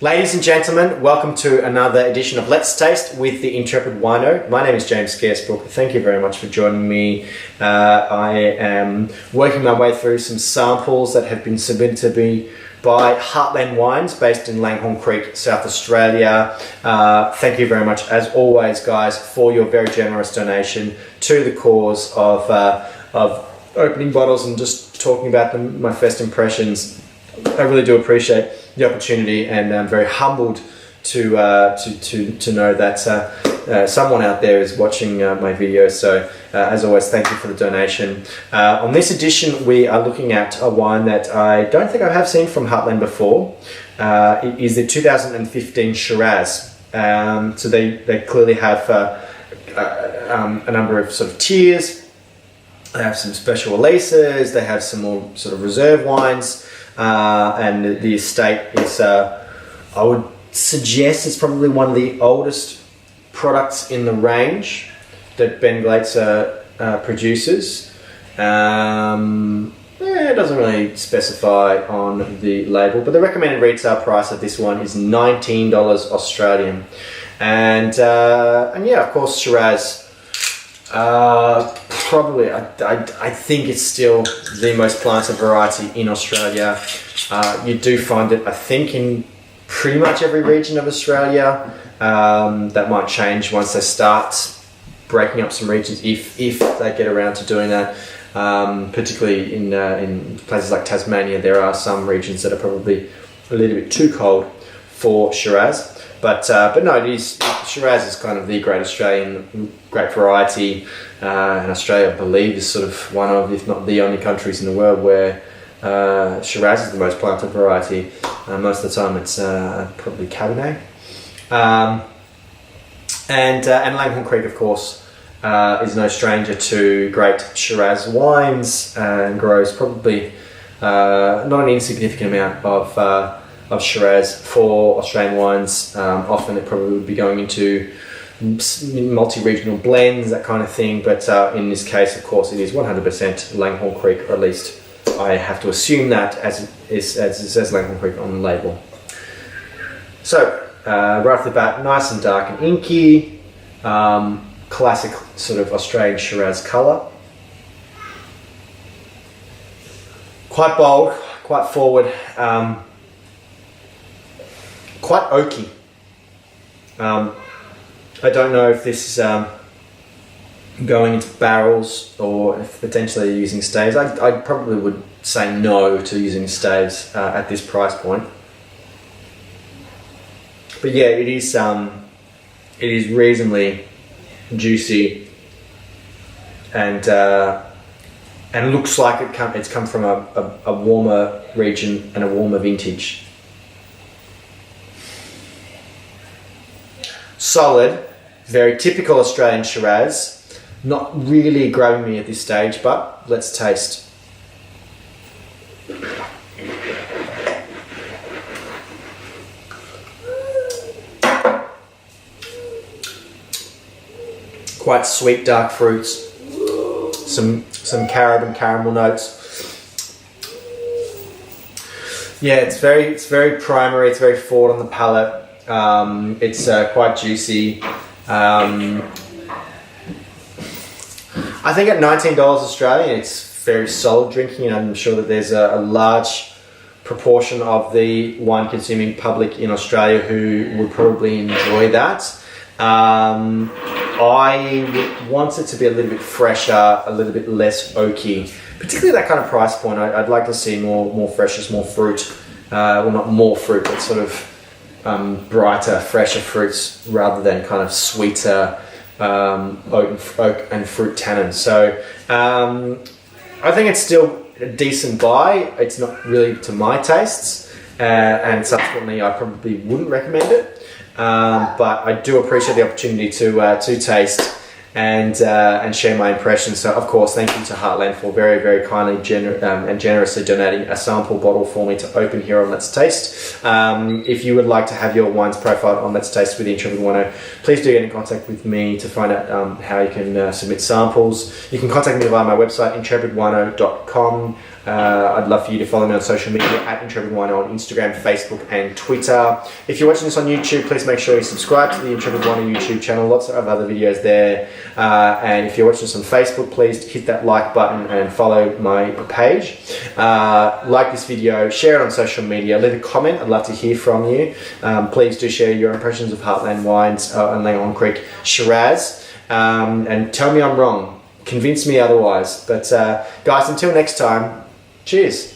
Ladies and gentlemen, welcome to another edition of Let's Taste with the Intrepid Wino. My name is James Scaresbrook. Thank you very much for joining me. I am working my way through some samples that have been submitted to me by Heartland Wines, based in Langhorne Creek, South Australia. Thank you very much, as always, guys, for your very generous donation to the cause of opening bottles and just talking about them, my first impressions. I really do appreciate the opportunity, and I'm very humbled to know that someone out there is watching my videos. So as always, thank you for the donation. On this edition, we are looking at a wine that I don't think I have seen from Heartland before. It is the 2015 Shiraz. So they clearly have a number of sort of tiers. They have some special releases. They have some more sort of reserve wines. And the estate is, I would suggest, it's probably one of the oldest products in the range that Ben Glaetzer produces. It doesn't really specify on the label, but the recommended retail price of this one is $19 Australian. And yeah, of course, Shiraz. Probably, I think it's still the most planted variety in Australia. You do find it, I think, in pretty much every region of Australia. That might change once they start breaking up some regions, if they get around to doing that. Particularly in places like Tasmania, there are some regions that are probably a little bit too cold for Shiraz. But no, Shiraz is kind of the great Australian, great variety. And Australia, I believe, is sort of one of, if not the only countries in the world where Shiraz is the most planted variety. Most of the time it's probably Cabernet. And Langhorne Creek, of course, is no stranger to great Shiraz wines, and grows probably not an insignificant amount of Shiraz for Australian wines. Often it probably would be going into multi-regional blends, that kind of thing, but in this case, of course, it is 100% Langhorne Creek, or at least I have to assume that, as it says Langhorne Creek on the label. So right off the bat, nice and dark and inky, classic sort of Australian Shiraz colour, quite bold, quite forward, quite oaky. I don't know if this is going into barrels or if potentially using staves. I probably would say no to using staves at this price point. But yeah, it is reasonably juicy, and looks like it's come from a warmer region and a warmer vintage. Solid, very typical Australian Shiraz. Not really grabbing me at this stage, but let's taste. Quite sweet, dark fruits. Some carob and caramel notes. Yeah, it's very primary. It's very forward on the palate. It's quite juicy. I think at $19 Australian, it's very solid drinking, and I'm sure that there's a large proportion of the wine consuming public in Australia who would probably enjoy that. I want it to be a little bit fresher, a little bit less oaky, particularly that kind of price point. I'd like to see more freshness, more fruit. Well, not more fruit, but sort of brighter, fresher fruits rather than kind of sweeter oak and fruit tannins. So I think it's still a decent buy. It's not really to my tastes, and subsequently I probably wouldn't recommend it. But I do appreciate the opportunity to taste and share my impressions. So of course, thank you to Heartland for very, very kindly and generously donating a sample bottle for me to open here on Let's Taste. If you would like to have your wines profiled on Let's Taste with the Intrepid Wino, please do get in contact with me to find out how you can submit samples. You can contact me via my website, intrepidwino.com. I'd love for you to follow me on social media at Intrepid Wino on Instagram, Facebook and Twitter. If you're watching this on YouTube, please make sure you subscribe to the Intrepid Wino YouTube channel. Lots of other videos there. And if you're watching this on Facebook, please hit that like button and follow my page. Like this video, share it on social media, leave a comment. I'd love to hear from you. Please do share your impressions of Heartland Wines and Langhorne Creek Shiraz. And tell me I'm wrong. Convince me otherwise. But guys, until next time, cheers.